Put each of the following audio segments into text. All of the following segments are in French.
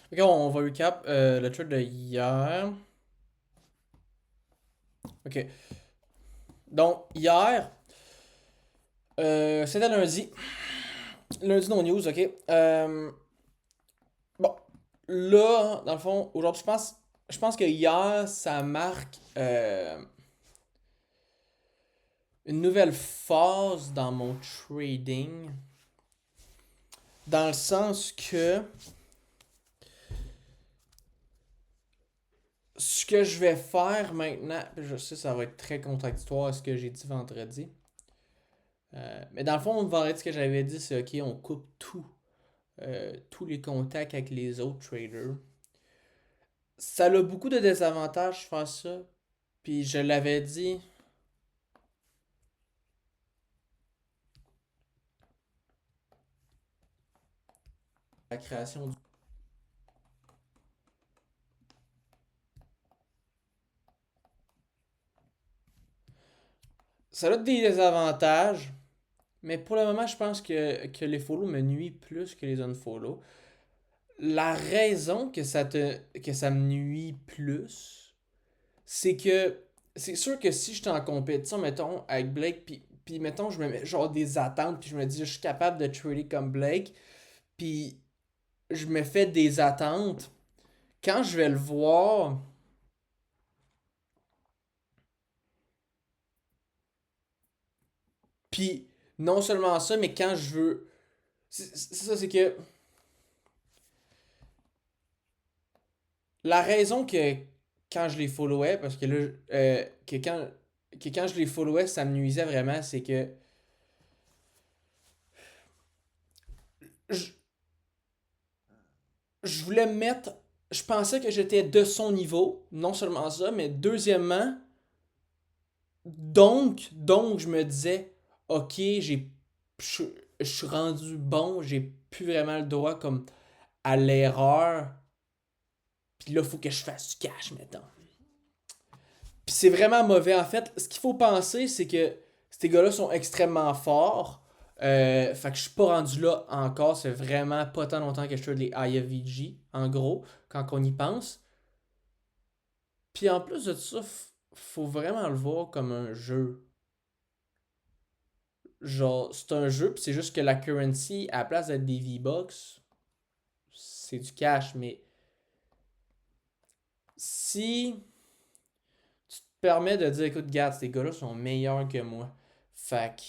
Ok, on va recap le trade de hier. Ok. Donc, hier, c'était lundi. Lundi, non news, ok. Bon, là, dans le fond, aujourd'hui, je pense que hier, ça marque une nouvelle phase dans mon trading. Dans le sens que ce que je vais faire maintenant, je sais ça va être très contradictoire à ce que j'ai dit vendredi. Mais dans le fond, vendredi, ce que j'avais dit, c'est ok, on coupe tout. Tous les contacts avec les autres traders. Ça a beaucoup de désavantages faire ça. Puis je l'avais dit, la création du... Ça a des désavantages, mais pour le moment, je pense que les follow me nuisent plus que les unfollow. La raison que ça me nuit plus, c'est que c'est sûr que si j'étais en compétition, mettons, avec Blake, puis mettons, je me mets genre des attentes, puis je me dis, je suis capable de trader comme Blake, puis je me fais des attentes. Quand je vais le voir, puis non seulement ça, mais quand je veux. C'est ça, c'est que la raison que quand je les followais, parce que là, que quand je les followais, ça me nuisait vraiment, c'est que je, je voulais me mettre. Je pensais que j'étais de son niveau, non seulement ça, mais deuxièmement, donc je me disais, ok, je, je suis rendu bon, j'ai plus vraiment le droit comme à l'erreur, puis là, il faut que je fasse du cash maintenant. Puis c'est vraiment mauvais. En fait, ce qu'il faut penser, c'est que ces gars-là sont extrêmement forts. Fait que je suis pas rendu là encore. C'est vraiment pas tant longtemps que je fais les IFVG, en gros, quand on y pense. Puis en plus de ça, faut vraiment le voir comme un jeu. Genre, c'est un jeu, puis c'est juste que la currency, à la place d'être des V-Bucks, c'est du cash. Mais si tu te permets de dire, écoute, regarde, ces gars-là sont meilleurs que moi. Fait que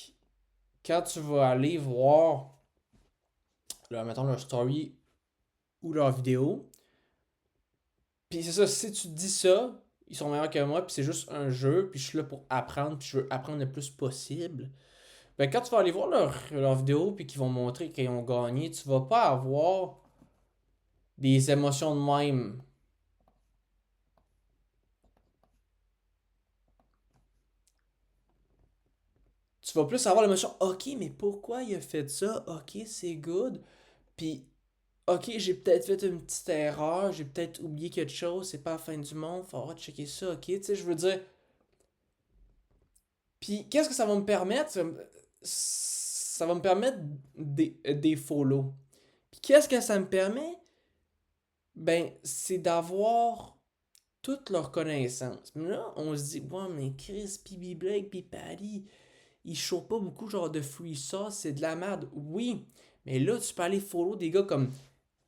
quand tu vas aller voir, mettons, leur story ou leur vidéo, puis c'est ça, si tu te dis ça, ils sont meilleurs que moi, puis c'est juste un jeu, puis je suis là pour apprendre, puis je veux apprendre le plus possible. Ben, quand tu vas aller voir leur vidéo, puis qu'ils vont montrer qu'ils ont gagné, tu vas pas avoir des émotions de même. Tu vas plus avoir l'émotion, ok, mais pourquoi il a fait ça? Ok, c'est good. Puis, ok, j'ai peut-être fait une petite erreur, j'ai peut-être oublié quelque chose, c'est pas la fin du monde, faudra checker ça, ok? Tu sais, je veux dire, puis qu'est-ce que ça va me permettre? Ça va me permettre des follow. Puis qu'est-ce que ça me permet? Ben, c'est d'avoir toutes leurs connaissances. Mais là, on se dit, ouais, mais Chris, pis Blake, pis Patty, ils show pas beaucoup genre de free sauce, c'est de la merde. Oui, mais là, tu peux aller follow des gars comme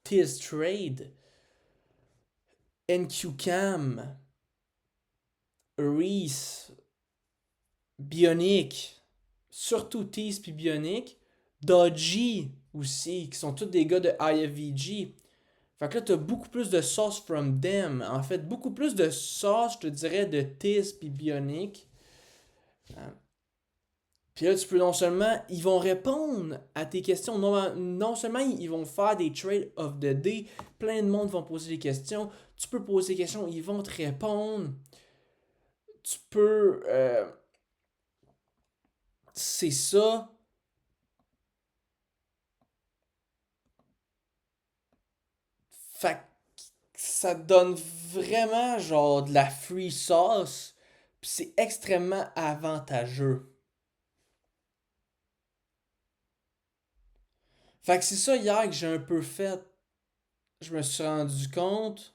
Tiz Trade, NQCam, Reese, Bionic, surtout Tease puis Bionic, Dodgy aussi, qui sont tous des gars de IFVG. Fait que là, t'as beaucoup plus de sauce from them. En fait, beaucoup plus de sauce, je te dirais, de Tease puis Bionic. Hein. Puis là, tu peux non seulement, ils vont répondre à tes questions, non seulement ils vont faire des trades of the day, plein de monde vont poser des questions, tu peux poser des questions, ils vont te répondre, tu peux, c'est ça. Fait que ça donne vraiment genre de la free sauce. Puis c'est extrêmement avantageux. Fait que c'est ça hier que j'ai un peu fait. je me suis rendu compte,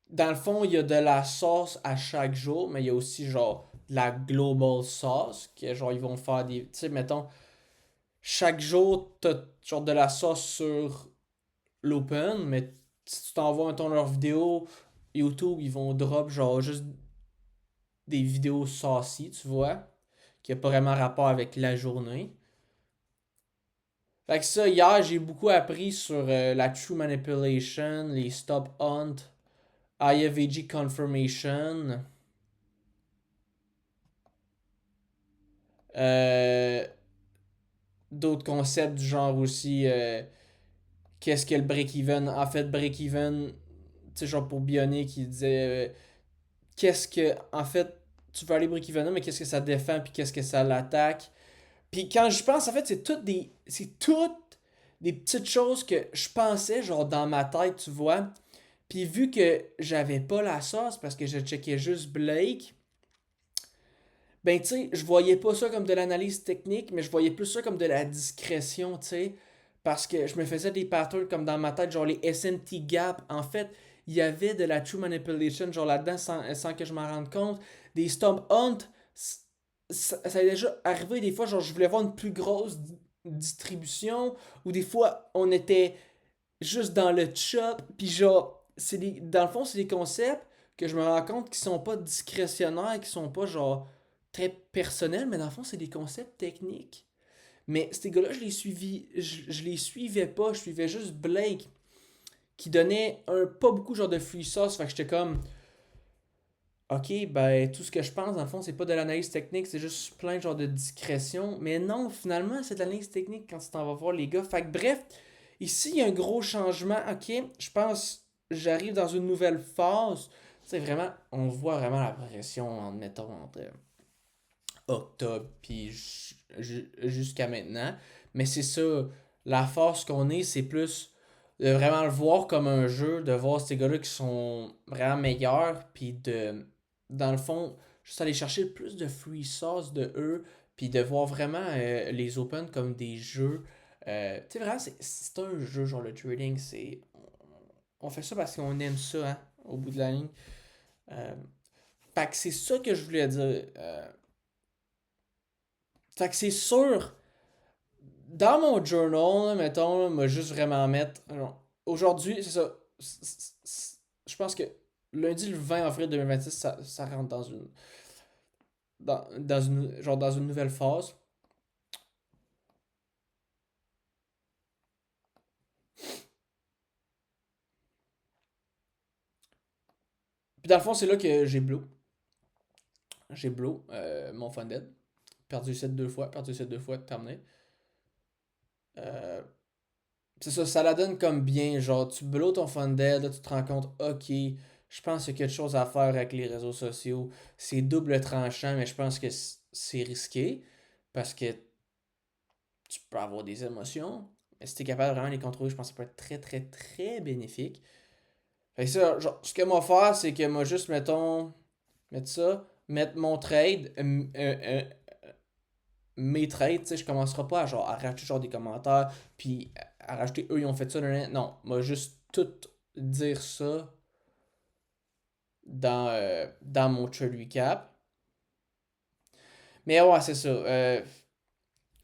dans le fond, il y a de la sauce à chaque jour, mais il y a aussi genre de la global sauce, que genre ils vont faire des. Tu sais, mettons, chaque jour, t'as genre de la sauce sur l'open, mais si tu t'envoies, mettons, leur vidéo, YouTube, ils vont drop genre juste des vidéos saucy, tu vois, qui a pas vraiment rapport avec la journée. Fait que ça, hier, j'ai beaucoup appris sur la True Manipulation, les Stop Hunt, IFVG Confirmation, euh, d'autres concepts du genre aussi, qu'est-ce que le break-even. En fait, break-even, tu sais, genre pour Bionic, il disait, qu'est-ce que, en fait, tu veux aller break-even, mais qu'est-ce que ça défend, puis qu'est-ce que ça l'attaque. Puis quand je pense, en fait, c'est toutes des petites choses que je pensais, genre dans ma tête, tu vois. Puis vu que j'avais pas la sauce parce que je checkais juste Blake, ben tu sais, je voyais pas ça comme de l'analyse technique, mais je voyais plus ça comme de la discrétion, tu sais. Parce que je me faisais des patterns comme dans ma tête, genre les SNT gap. En fait, il y avait de la true manipulation, genre là-dedans, sans que je m'en rende compte. Des stomp hunt, ça est déjà arrivé des fois, genre je voulais voir une plus grosse distribution, ou des fois on était juste dans le chop, puis genre, dans le fond, c'est des concepts que je me rends compte qui sont pas discrétionnaires, qui sont pas genre très personnels, mais dans le fond, c'est des concepts techniques. Mais ces gars-là, je les suivais pas, je suivais juste Blake, qui donnait pas beaucoup genre de free sauce, fait que j'étais comme, ok, ben tout ce que je pense, dans le fond, c'est pas de l'analyse technique, c'est juste plein de genre de discrétion. Mais non, finalement, c'est de l'analyse technique quand tu t'en vas voir les gars. Fait que bref, ici, il y a un gros changement. Ok, je pense, j'arrive dans une nouvelle phase. C'est vraiment, on voit vraiment la pression en mettons entre octobre puis jusqu'à maintenant. Mais c'est ça, la force qu'on est, c'est plus de vraiment le voir comme un jeu, de voir ces gars-là qui sont vraiment meilleurs, puis de, dans le fond, juste aller chercher le plus de free sauce de eux, puis de voir vraiment les Open comme des jeux. Tu sais, vraiment, c'est un jeu, genre le trading, c'est. On fait ça parce qu'on aime ça, hein, au bout de la ligne. Euh, Fait que c'est ça que je voulais dire. Fait que c'est sûr, dans mon journal, là, mettons, là, m'a juste vraiment mettre. Aujourd'hui, c'est ça. Je pense que lundi le 20 avril 2026, ça rentre dans une. Genre dans une nouvelle phase. Puis dans le fond, c'est là que j'ai blow. J'ai blow mon funded. Perdu 7 deux fois, perdu 7 deux fois, terminé. Euh, c'est ça, ça la donne comme bien. Genre, tu blows ton funded, là, tu te rends compte, ok, je pense qu'il y a quelque chose à faire avec les réseaux sociaux. C'est double tranchant, mais je pense que c'est risqué. Parce que tu peux avoir des émotions. Mais si tu es capable de vraiment les contrôler, je pense que ça peut être très, très, très bénéfique. Fait que ça, genre, ce que moi faire, c'est que moi juste, mettons, mettre ça, mettre mon trade, mes trades, tu sais, je commencerai pas à, genre, à rajouter genre des commentaires, puis à rajouter eux, ils ont fait ça, nan, nan. Non, moi juste tout dire ça dans mon trade recap. Mais ouais, c'est ça.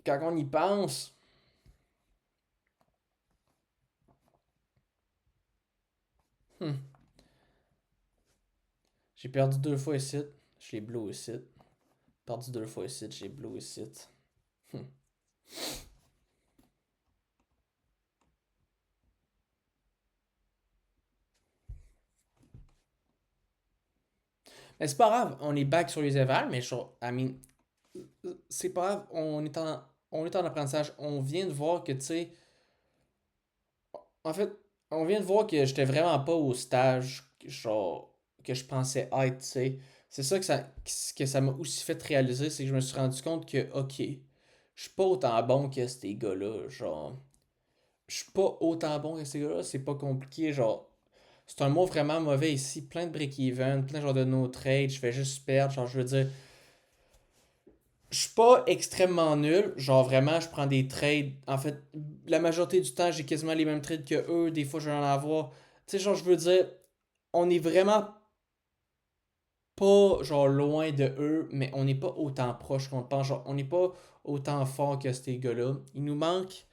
Quand on y pense, hmm, j'ai perdu deux fois ici, je l'ai blow ici. Perdu deux fois ici, j'ai blue ici. Hmm. Mais c'est pas grave, on est back sur les évals, mais genre, I mean, c'est pas grave, on est en apprentissage. On vient de voir que, tu sais, en fait, on vient de voir que j'étais vraiment pas au stage, genre, que je pensais être, tu sais. C'est ça que ça m'a aussi fait réaliser, c'est que je me suis rendu compte que, ok, je suis pas autant bon que ces gars-là, genre. Je suis pas autant bon que ces gars-là, c'est pas compliqué, genre. C'est un mot vraiment mauvais ici, plein de break-even, plein genre de no trade, je fais juste perdre, genre je veux dire, je suis pas extrêmement nul. Genre vraiment, je prends des trades. En fait, la majorité du temps, j'ai quasiment les mêmes trades que eux. Des fois, je vais en avoir. Tu sais, genre, je veux dire, on est vraiment pas genre loin de eux, mais on n'est pas autant proche qu'on le pense. Genre, on n'est pas autant fort que ces gars-là. Il nous manque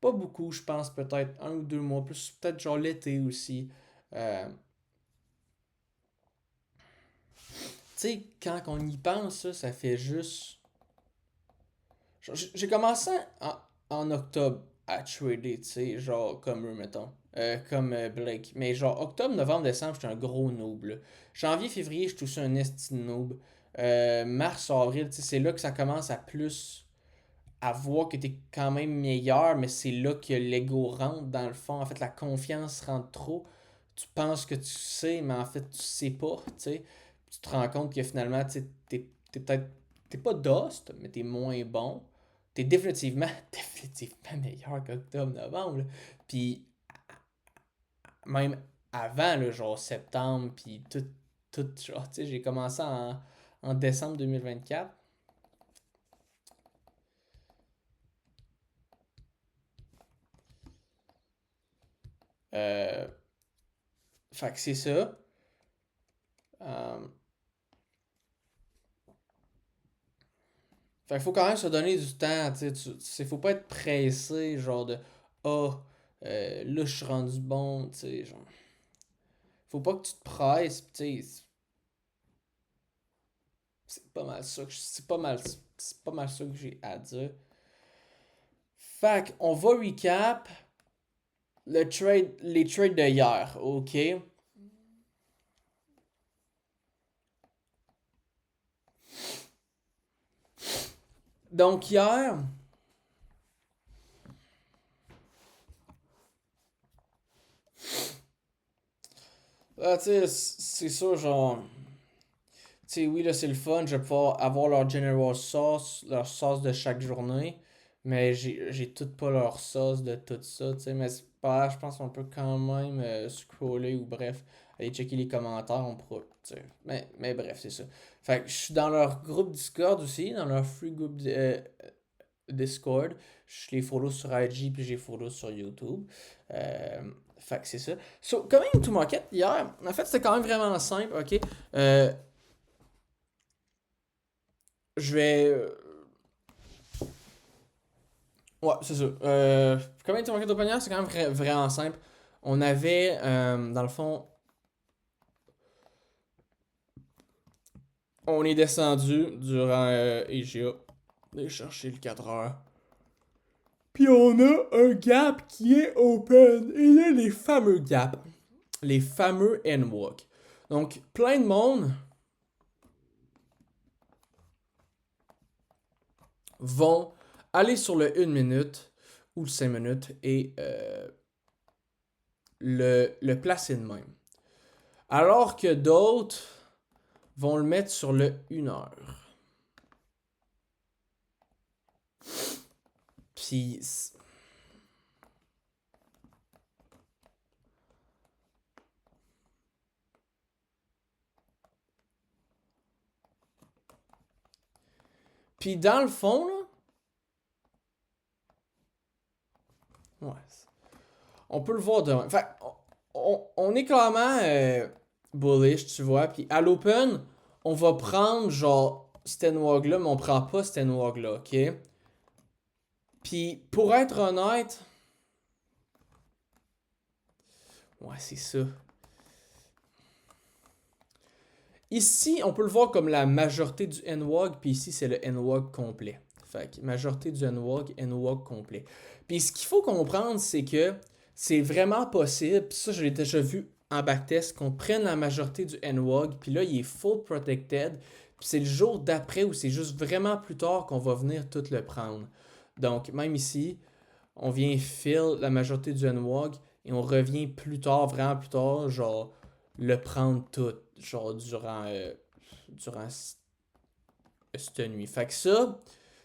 pas beaucoup, je pense, peut-être 1 ou 2 mois, plus peut-être genre l'été aussi. Euh, tu sais, quand on y pense, ça fait juste. J'ai commencé en octobre à trader, tu sais, genre comme eux, mettons. Comme Blake. Mais genre octobre, novembre, décembre, j'étais un gros noob, là. Janvier, février, je touche un esti de noob. Mars, avril, tu sais, c'est là que ça commence à plus à voir que t'es quand même meilleur, mais c'est là que l'ego rentre dans le fond. En fait, la confiance rentre trop. Tu penses que tu sais, mais en fait, tu sais pas, tu sais. Tu te rends compte que finalement, tu sais, t'es peut-être. T'es pas dust, mais t'es moins bon. T'es définitivement, définitivement meilleur qu'octobre-novembre, là. Puis même avant, là, genre septembre, puis tout, genre, tu sais, j'ai commencé en décembre 2024. Euh, Fait que c'est ça. Euh, Fait qu'il faut quand même se donner du temps, faut pas être pressé, genre de ah, là je suis rendu bon, tu sais, genre. Faut pas que tu te presses, tu sais, c'est pas mal ça que c'est pas mal ça que j'ai à dire. Fait qu'on va recap les trades de hier, ok? Donc hier, tu sais, c'est ça, genre. Tu sais, oui, là, c'est le fun. Je vais pouvoir avoir leur General Sauce, leur sauce de chaque journée. Mais j'ai tout pas leur sauce de tout ça, tu sais. Mais c'est pas grave, je pense qu'on peut quand même scroller ou bref, aller checker les commentaires. On pourra, tu sais. Mais bref, c'est ça. Fait que je suis dans leur groupe Discord aussi, dans leur free group Discord. Je les follow sur IG puis j'ai follow sur YouTube. Euh, Fait que c'est ça. So, coming to market hier, en fait, c'était quand même vraiment simple, ok? Euh, Je vais. Ouais, c'est ça. Comment était marqué d'opinion, c'est quand même vraiment simple. On avait, dans le fond, on est descendu durant EGA. Aller chercher le 4 heures. Puis on a un gap qui est open. Et là, les fameux gaps. Les fameux N-Walk. Donc, plein de monde vont aller sur le 1 minute ou le 5 minutes et le placer de même. Alors que d'autres vont le mettre sur le 1 heure. Puis. Puis dans le fond, là. Ouais. On peut le voir demain. Fait on est clairement bullish, tu vois. Puis à l'open, on va prendre genre Stenwag là, mais on prend pas Stenwag là, ok? Puis pour être honnête. Ouais, c'est ça. Ici, on peut le voir comme la majorité du NWAG, puis ici, c'est le NWAG complet. Fait que majorité du NWAG complet. Puis ce qu'il faut comprendre, c'est que c'est vraiment possible, puis ça, je l'ai déjà vu en backtest, qu'on prenne la majorité du NWAG, puis là, il est full protected, puis c'est le jour d'après ou c'est juste vraiment plus tard qu'on va venir tout le prendre. Donc, même ici, on vient fill la majorité du NWAG et on revient plus tard, vraiment plus tard, genre le prendre tout, genre durant cette nuit. Fait que ça,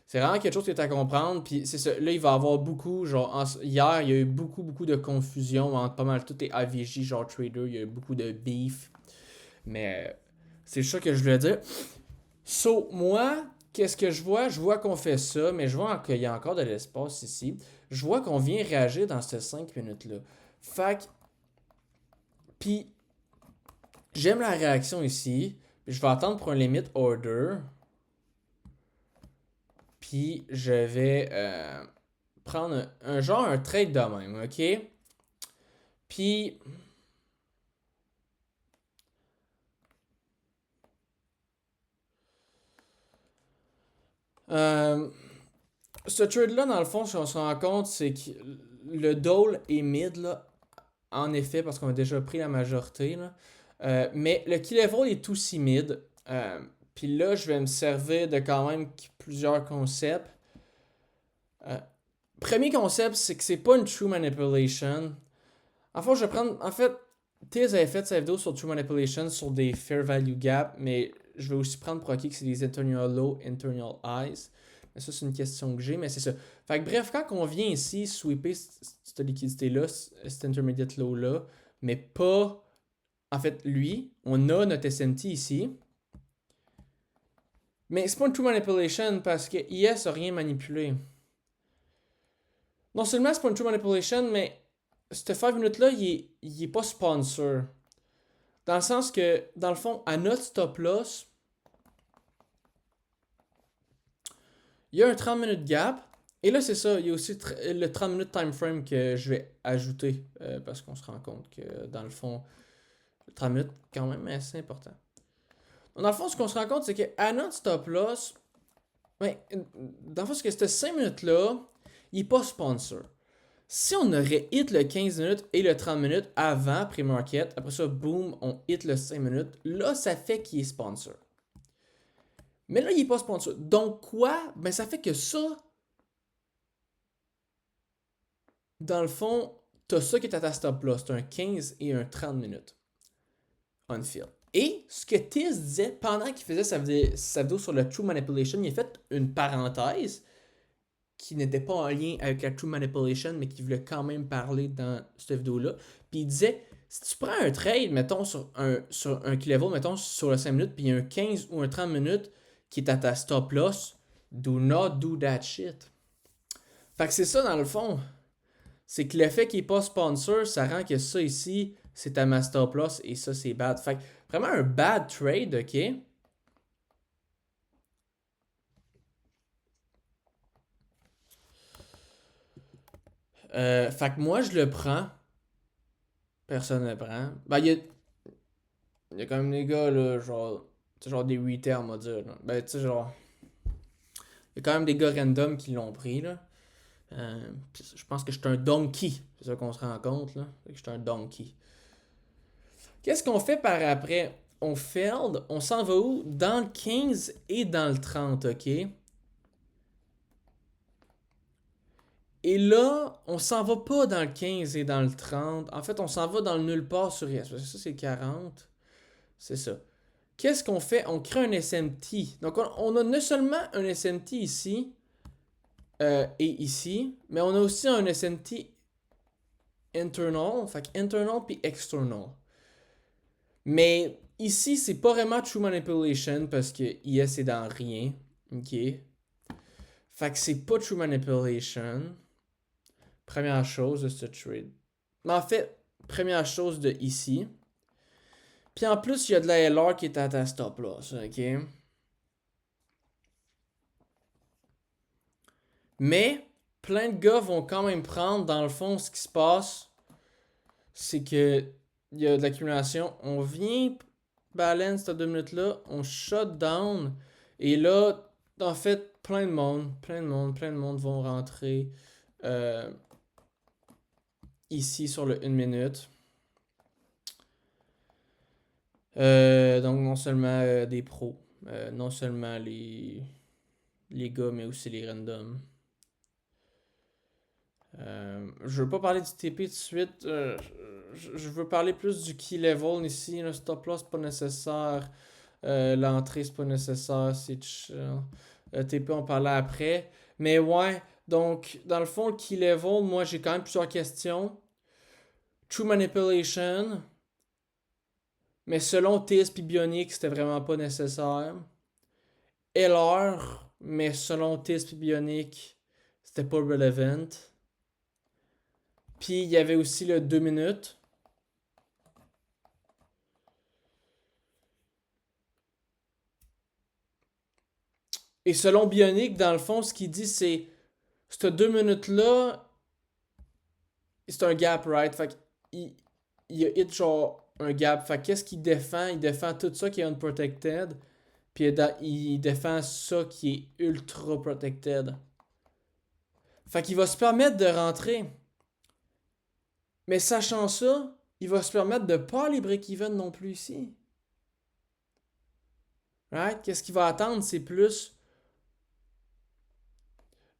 c'est vraiment quelque chose qui est à comprendre. Puis c'est ça, là, il va y avoir beaucoup, genre, hier, il y a eu beaucoup de confusion entre pas mal tous les AVJ, genre trader, il y a eu beaucoup de beef. Mais c'est ça que je voulais dire. So, moi, qu'est-ce que je vois? Je vois qu'on fait ça, mais je vois qu'il y a encore de l'espace ici. Je vois qu'on vient réagir dans ces 5 minutes-là. Fait que, puis j'aime la réaction ici. Je vais attendre pour un limit order. Puis je vais prendre un genre un trade de même, ok? Puis euh, ce trade-là, dans le fond, si on se rend compte, c'est que le dole est mid, là, en effet, parce qu'on a déjà pris la majorité. Là. Mais le key level est aussi mid. Puis là, je vais me servir de quand même plusieurs concepts. Euh, Premier concept, c'est que c'est pas une true manipulation. En fait, je vais prendre. En fait, Tiz avait fait sa vidéo sur True Manipulation sur des Fair Value Gap, mais je vais aussi prendre pour acquis que c'est des Internal Low, Internal Highs. Mais ça, c'est une question que j'ai, mais c'est ça. Fait que bref, quand on vient ici sweeper cette liquidité-là, cet intermediate low-là, mais pas. En fait, lui, on a notre SMT ici. Mais c'est pas une True Manipulation parce que IS a rien manipulé. Non seulement c'est pas une True Manipulation, mais cette 5 minutes-là, il est pas sponsor. Dans le sens que, dans le fond, à notre stop loss, il y a un 30 minutes gap. Et là, c'est ça, il y a aussi le 30 minutes time frame que je vais ajouter. Parce qu'on se rend compte que, dans le fond, le 30 minutes, quand même, assez important. Donc, dans le fond, ce qu'on se rend compte, c'est qu'à notre stop loss, ouais, dans le fond, c'est que cette 5 minutes-là, il n'est pas sponsor. Si on aurait hit le 15 minutes et le 30 minutes avant pre-market, après ça, boom, on hit le 5 minutes, là, ça fait qu'il est sponsor. Mais là, il n'est pas sponsor. Donc, quoi? Ben, ça fait que ça, dans le fond, t'as ça qui est à ta stop loss. T'as un 15 et un 30 minutes. On field. Et ce que Tiz disait pendant qu'il faisait sa vidéo sur la True Manipulation, il a fait une parenthèse qui n'était pas en lien avec la True Manipulation, mais qui voulait quand même parler dans cette vidéo-là. Puis il disait, si tu prends un trade, mettons, sur un key level, mettons, sur le 5 minutes, puis il y a un 15 ou un 30 minutes qui est à ta stop loss, do not do that shit. Fait que c'est ça dans le fond. C'est que le fait qu'il n'est pas sponsor, ça rend que ça ici, c'est à ma stop loss et ça c'est bad. Fait que vraiment un bad trade, ok? Fait que moi je le prends. Personne ne le prend. Ben il y a quand même des gars là, genre des 8 termes, on va dire. Là. Ben tu sais, genre. Il y a quand même des gars random qui l'ont pris là. Je pense que je suis un donkey. C'est ça qu'on se rend compte là. Que je suis un donkey. Qu'est-ce qu'on fait par après? On failed, on s'en va où? Dans le 15 et dans le 30, ok? Et là, on s'en va pas dans le 15 et dans le 30. En fait, on s'en va dans le nulle part sur S. Ça, c'est 40. C'est ça. Qu'est-ce qu'on fait? On crée un SMT. Donc, on a non seulement un SMT ici et ici, mais on a aussi un SMT internal. Fait que internal puis external. Mais ici, c'est pas vraiment True Manipulation parce que IS est dans rien. Ok. Fait que c'est pas True Manipulation. Première chose de ce trade. Mais en fait, première chose de ici. Puis en plus, il y a de la LR qui est à ta stop loss. Ok. Mais plein de gars vont quand même prendre. Dans le fond, ce qui se passe, c'est que il y a de l'accumulation. On vient balance cette 2 minutes-là. On shut down. Et là, en fait, plein de monde vont rentrer ici sur le 1 minute. Donc, non seulement des pros, non seulement les gars, mais aussi les randoms. Je veux pas parler du TP tout de suite. Je veux parler plus du key level ici. Le stop loss, c'est pas nécessaire. L'entrée, c'est pas nécessaire. C'est chill. TP, on parlait après. Mais ouais, donc, dans le fond, le key level, moi, j'ai quand même plusieurs questions. True Manipulation. Mais selon TSP Bionic, c'était vraiment pas nécessaire. LR, mais selon Tisp Bionic, c'était pas relevant. Puis il y avait aussi le 2 minutes. Et selon Bionic, dans le fond, ce qu'il dit, c'est ce 2 minutes-là, c'est un gap, right? Fait il a hit genre un gap. Fait qu'est-ce qu'il défend? Il défend tout ça qui est unprotected. Puis il défend ça qui est ultra protected. Fait qu'il va se permettre de rentrer. Mais sachant ça, il va se permettre de pas aller break-even non plus ici. Right? Qu'est-ce qu'il va attendre? C'est plus.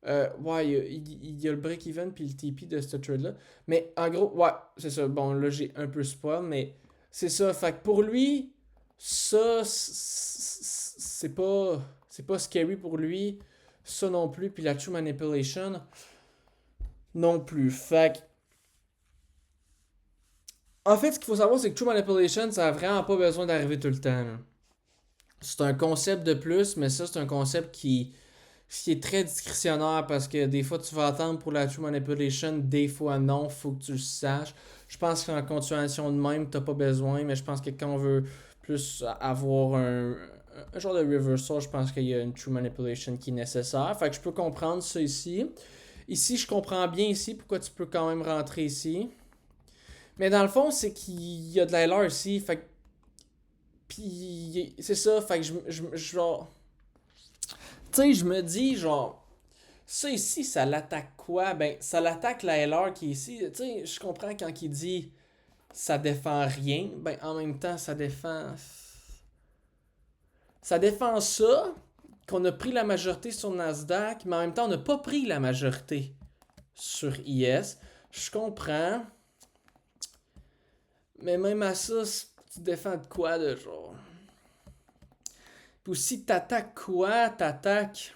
Ouais, il y a le break-even puis le TP de ce trade-là. Mais en gros, ouais, c'est ça. Bon, là, j'ai un peu spoil, mais c'est ça. Fait que pour lui, ça, c'est pas scary pour lui. Ça non plus. Puis la true manipulation non plus. Fait que, en fait, ce qu'il faut savoir, c'est que true manipulation, ça a vraiment pas besoin d'arriver tout le temps, là. C'est un concept de plus, mais ça, c'est un concept qui est très discrétionnaire parce que des fois, tu vas attendre pour la true manipulation, des fois non, faut que tu le saches. Je pense qu'en continuation de même, t'as pas besoin, mais je pense que quand on veut plus avoir un genre de reversal, je pense qu'il y a une true manipulation qui est nécessaire. Fait que je peux comprendre ça ici. Ici, je comprends bien ici pourquoi tu peux quand même rentrer ici. Mais dans le fond, c'est qu'il y a de la LR ici. Fait que. Puis, c'est ça. Fait que genre. Tu sais, je me dis, genre. Ça ici, ça l'attaque quoi? Ben, ça l'attaque la LR qui est ici. Tu sais, je comprends quand il dit ça défend rien. Ben, en même temps, ça défend. Ça défend ça, qu'on a pris la majorité sur Nasdaq, mais en même temps, on n'a pas pris la majorité sur IS. Je comprends. Mais même à ça, tu défends de quoi de genre? Puis aussi, t'attaques quoi? T'attaques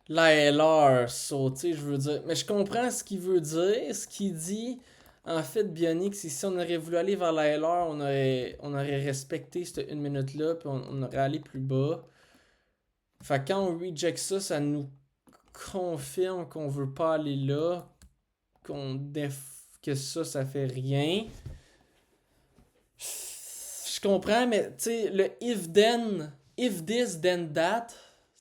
la LR. So, tu sais, je veux dire. Mais je comprends ce qu'il veut dire. Ce qu'il dit, en fait, Bionic, c'est si on aurait voulu aller vers la LR, on aurait respecté cette une minute-là, puis on aurait allé plus bas. Fait que quand on reject ça, ça nous confirme qu'on veut pas aller là, que ça fait rien. Je comprends, mais tu sais, le if this then that,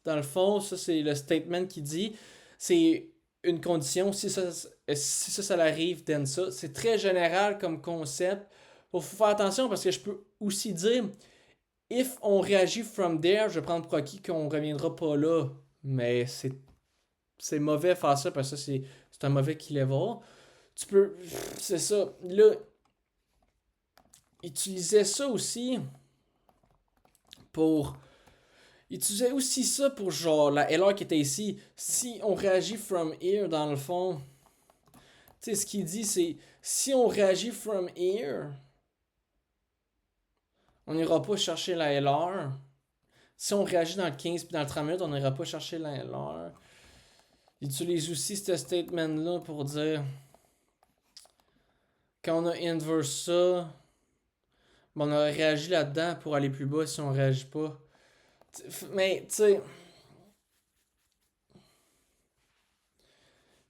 dans le fond, ça c'est le statement qui dit, c'est une condition, si ça arrive, then ça. C'est très général comme concept. Faut faire attention parce que je peux aussi dire, if on réagit from there, je vais prendre pour acquis qu'on reviendra pas là. Mais c'est mauvais faire ça parce que c'est un mauvais key level. Tu peux. C'est ça. Là, utiliser ça aussi pour. Utilisait aussi ça pour genre la LR qui était ici. Si on réagit from here, dans le fond, tu sais, ce qu'il dit, c'est si on réagit from here, on n'ira pas chercher la LR. Si on réagit dans le 15 puis dans le 30 minutes, on n'ira pas chercher la LR. Il utilise aussi ce statement-là pour dire quand on a inverse ça, on a réagi là-dedans pour aller plus bas si on réagit pas. Mais, tu sais.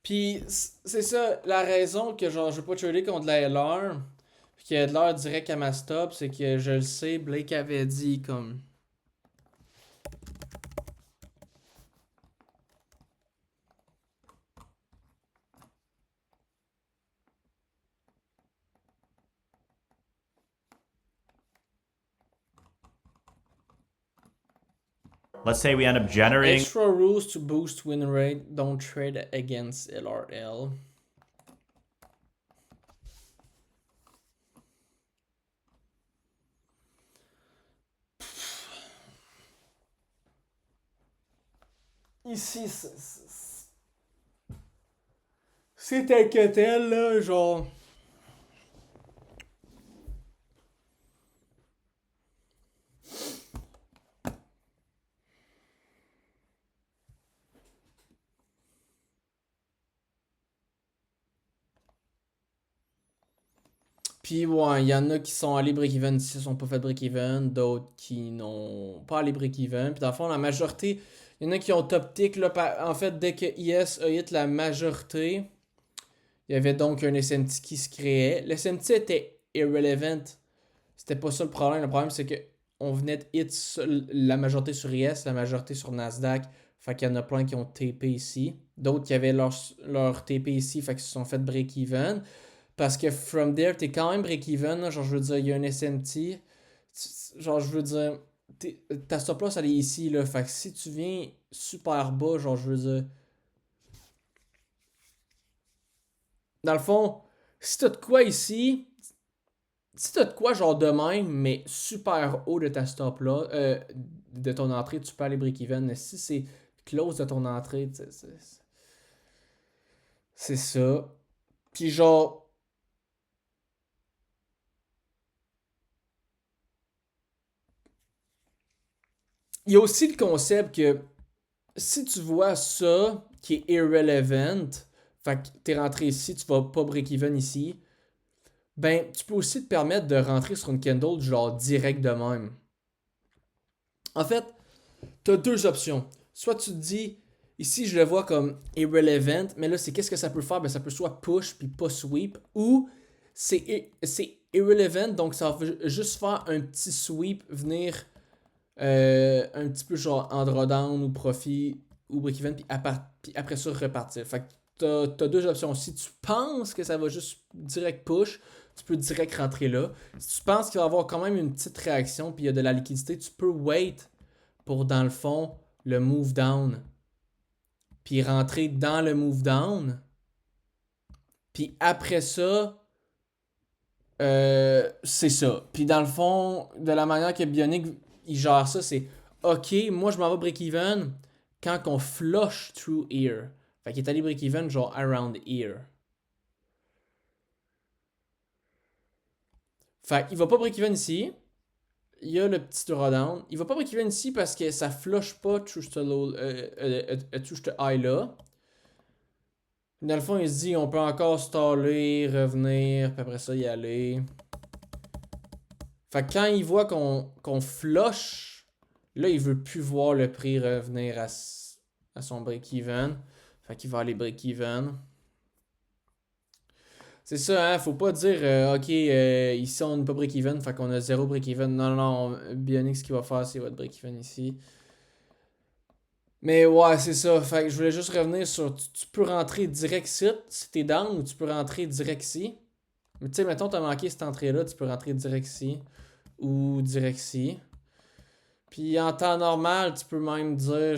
Puis, c'est ça, la raison que genre, je veux pas trader contre la LR, puis qu'il y a de l'heure direct à ma stop, c'est que je le sais, Blake avait dit comme. Let's say we end up generating. Extra rules to boost win rate, don't trade against LRL. Ici, c'est inquiétant, là, genre. Puis ouais, il y en a qui sont allés break-even ici, qui sont pas fait break-even, d'autres qui n'ont pas allé break-even. Puis dans le fond, la majorité, il y en a qui ont top tick là. En fait, dès que IS a hit la majorité, il y avait donc un SMT qui se créait. Le SMT était irrelevant. C'était pas ça le problème. Le problème, c'est que on venait de hit la majorité sur IS, la majorité sur Nasdaq. Fait qu'il y en a plein qui ont TP ici. D'autres qui avaient leur TP ici, fait qu'ils se sont fait break-even. Parce que from there, t'es quand même break-even. Genre, je veux dire, il y a un SMT. Genre, je veux dire, ta stop loss, elle est ici, là. Fait que si tu viens super bas, genre, je veux dire. Dans le fond, si t'as de quoi ici, si t'as de quoi genre de même, mais super haut de ta stop là, de ton entrée, tu peux aller break-even. Mais si c'est close de ton entrée, c'est ça. Puis genre, il y a aussi le concept que si tu vois ça qui est irrelevant, fait que t'es rentré ici, tu vas pas break-even ici, ben tu peux aussi te permettre de rentrer sur une candle genre direct de même. En fait, t'as deux options. Soit tu te dis, ici je le vois comme irrelevant, mais là c'est qu'est-ce que ça peut faire? Ben ça peut soit push puis pas sweep, ou c'est irrelevant, donc ça va juste faire un petit sweep, venir un petit peu genre en drawdown ou profit ou break-even, puis après ça repartir. Fait que t'as deux options. Si tu penses que ça va juste direct push, tu peux direct rentrer là. Si tu penses qu'il va y avoir quand même une petite réaction, puis il y a de la liquidité, tu peux wait pour, dans le fond, le move down. Puis rentrer dans le move down. Puis après ça, c'est ça. Puis dans le fond, de la manière que Bionic il gère ça, c'est OK, moi je m'en vais break-even quand on flush through here. Fait qu'il est allé break-even genre around here. Fait qu'il va pas break-even ici. Il y a le petit drawdown. Il va pas break-even ici parce que ça flush pas through ce high là. Dans le fond, il se dit on peut encore staller, revenir, puis après ça y aller. Fait que quand il voit qu'on flush, là, il veut plus voir le prix revenir à son break-even. Fait qu'il va aller break-even. C'est ça, hein, faut pas dire, ok, ici on n'est pas break-even, fait qu'on a zéro break-even. Non, non, non, Bionic, ce qu'il va faire, c'est votre break-even ici. Mais ouais, c'est ça. Fait que je voulais juste revenir sur, tu peux rentrer direct ici, si t'es down, ou tu peux rentrer direct ici. Mais tu sais, mettons, t'as manqué cette entrée-là, tu peux rentrer direct ici, ou direct ici. Puis en temps normal, tu peux même dire.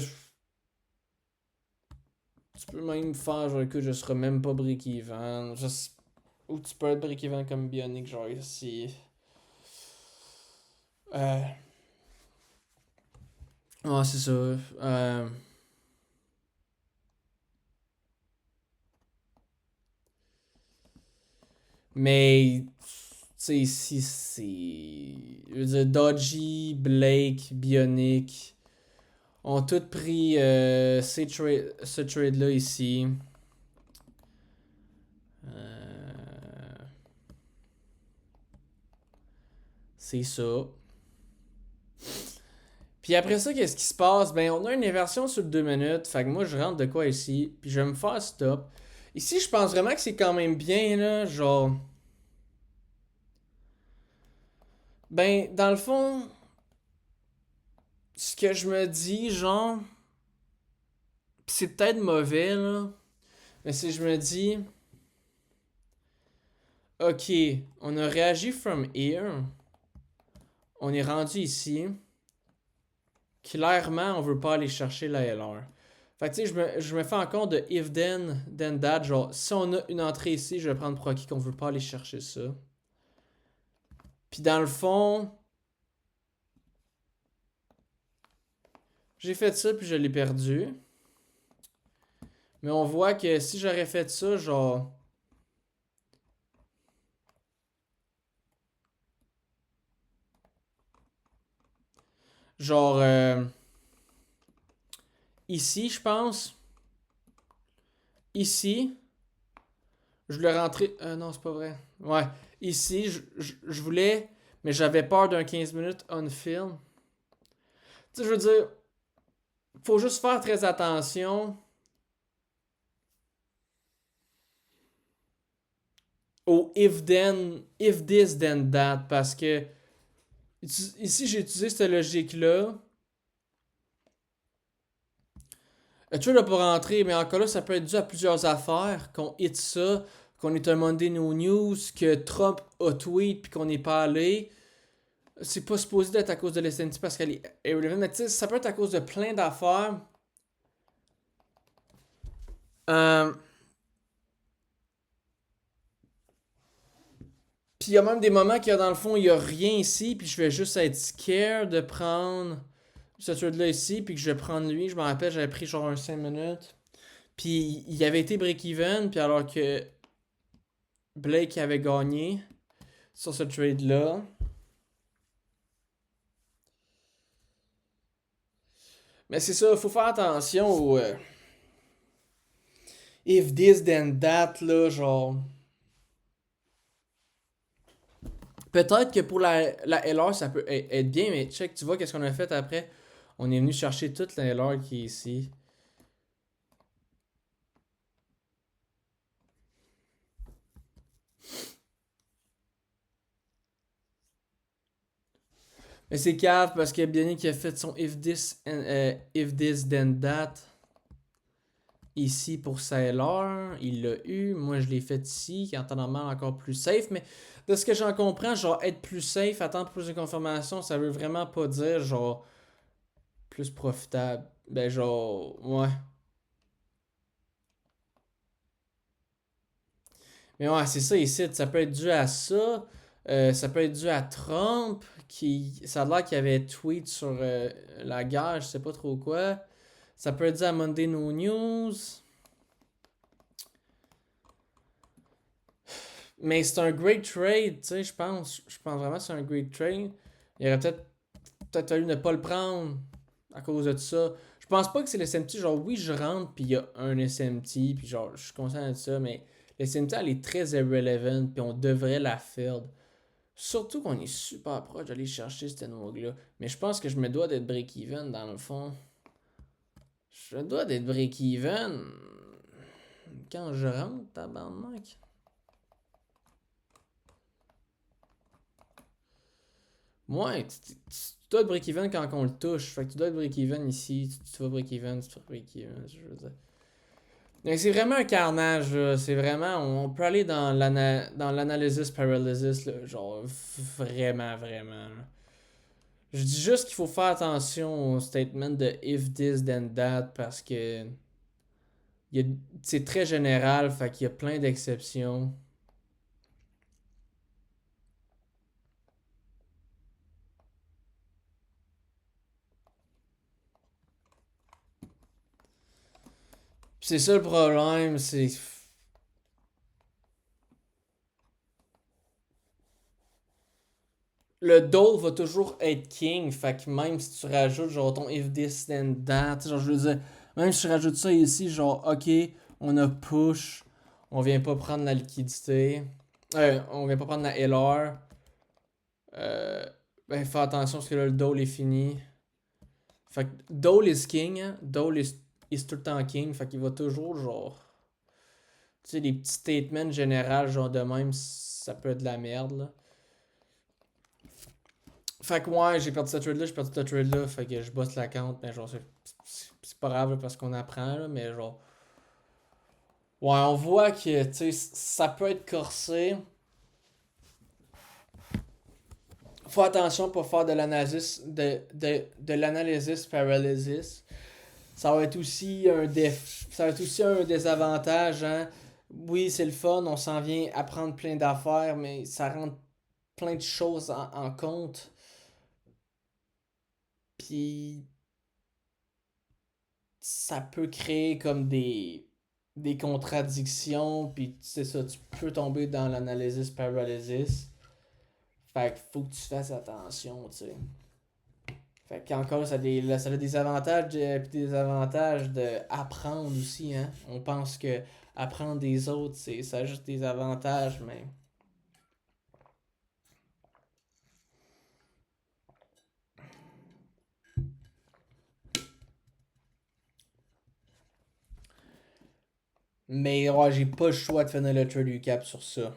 Tu peux même faire genre que je serai même pas break-even. Ou tu peux être break-even comme Bionic, genre ici. Euh. Ouais, c'est ça. Mais. Tu sais, ici, c'est. Je veux dire, Dodgy, Blake, Bionic ont tous pris ce trade-là ici. Euh, c'est ça. Puis après ça, qu'est-ce qui se passe? Ben, on a une inversion sur 2 minutes. Fait que moi, je rentre de quoi ici? Puis je vais me faire stop. Ici, je pense vraiment que c'est quand même bien, là. Genre. Ben, dans le fond, ce que je me dis, genre. Pis c'est peut-être mauvais, là. Mais si je me dis. Ok, on a réagi from here. On est rendu ici. Clairement, on veut pas aller chercher la LR. Fait que tu sais, je me fais en compte de if then that. Genre, si on a une entrée ici, je vais prendre pour acquis qu'on veut pas aller chercher ça. Puis dans le fond, j'ai fait ça puis je l'ai perdu. Mais on voit que si j'aurais fait ça, genre. Genre. Ici, je pense. Ici. Je voulais rentrer. Non, c'est pas vrai. Ouais. Ici, je voulais, mais j'avais peur d'un 15 minutes on film. Tu sais, je veux dire, faut juste faire très attention au if this then that, parce que ici, j'ai utilisé cette logique-là. Le trade n'a pas rentré, mais encore là, ça peut être dû à plusieurs affaires. Qu'on hit ça, qu'on est un Monday No News, que Trump a tweet puis qu'on n'est pas allé. C'est pas supposé d'être à cause de l'SNT parce qu'elle est irrelevant, mais tu sais, ça peut être à cause de plein d'affaires. Euh, Puis il y a même des moments qu'il y a dans le fond, il y a rien ici, puis je vais juste être scared de prendre ce trade-là ici, puis que je vais prendre lui. Je me rappelle, j'avais pris genre un 5 minutes. Puis il avait été break-even, puis alors que Blake avait gagné sur ce trade-là. Mais c'est ça, faut faire attention au if this then that, là, genre. Peut-être que pour la LR, ça peut être bien, mais check, tu vois qu'est-ce qu'on a fait après? On est venu chercher toute la LR qui est ici. Mais c'est cave parce que Bionic qui a fait son if this then that ici pour sa LR. Il l'a eu. Moi, je l'ai fait ici, qui est en normal encore plus safe. Mais de ce que j'en comprends, genre être plus safe, attendre plus de confirmation, ça veut vraiment pas dire genre plus profitable. Ben genre, ouais. Mais ouais, c'est ça ici. Ça peut être dû à ça. Ça peut être dû à Trump. Ça a l'air qu'il avait tweet sur la guerre, je sais pas trop quoi. Ça peut être dû à Monday No News. Mais c'est un great trade, tu sais, je pense. Je pense vraiment que c'est un great trade. Il aurait peut-être fallu ne pas le prendre à cause de ça. Je pense pas que c'est le SMT. Genre, oui, je rentre, puis il y a un SMT, puis genre, je suis conscient de ça, mais le SMT, elle est très irrelevant, puis on devrait la field. Surtout qu'on est super proche d'aller chercher cette nogue-là. Mais je pense que je me dois d'être break-even dans le fond. Je me dois d'être break-even quand je rentre, tabarnak. Ouais, tu dois être break-even quand on le touche. Fait que tu dois être break-even ici. Tu vas break-even, tu vas break-even, je veux dire. Donc c'est vraiment un carnage, là. C'est vraiment. On peut aller dans l'analysis paralysis, là. Genre, vraiment, vraiment, là. Je dis juste qu'il faut faire attention au statement de if this then that parce que c'est très général, fait qu'il y a plein d'exceptions. Puis c'est ça le problème, c'est. Le Dole va toujours être king, fait que même si tu rajoutes genre ton if this then that, genre je veux dire, même si tu rajoutes ça ici, genre ok, on a push, on vient pas prendre la liquidité, on vient pas prendre la LR, ben fais attention parce que là le Dole est fini. Fait que Dole is king, hein? Dole is tout le temps king, fait qu'il va toujours genre. Tu sais, les petits statements généraux, genre de même, ça peut être de la merde, là. Fait que ouais, j'ai perdu cette trade-là, j'ai perdu cette trade-là, fait que je bosse la compte, mais genre, c'est pas grave là, parce qu'on apprend, là, mais genre. Ouais, on voit que, tu sais, ça peut être corsé. Faut attention pour faire de l'analysis, de l'analysis paralysis. Ça va être aussi ça va être aussi un désavantage, hein. Oui, c'est le fun, on s'en vient apprendre plein d'affaires, mais ça rentre plein de choses en compte. Puis ça peut créer comme des contradictions, puis c'est ça, tu peux tomber dans l'analysis paralysis. Fait que faut que tu fasses attention, tu sais. Fait qu'encore, ça a des avantages pis des désavantages d'apprendre aussi, hein. On pense que apprendre des autres, ça a juste des avantages, mais. Mais ouais, j'ai pas le choix de finir le trade recap sur ça.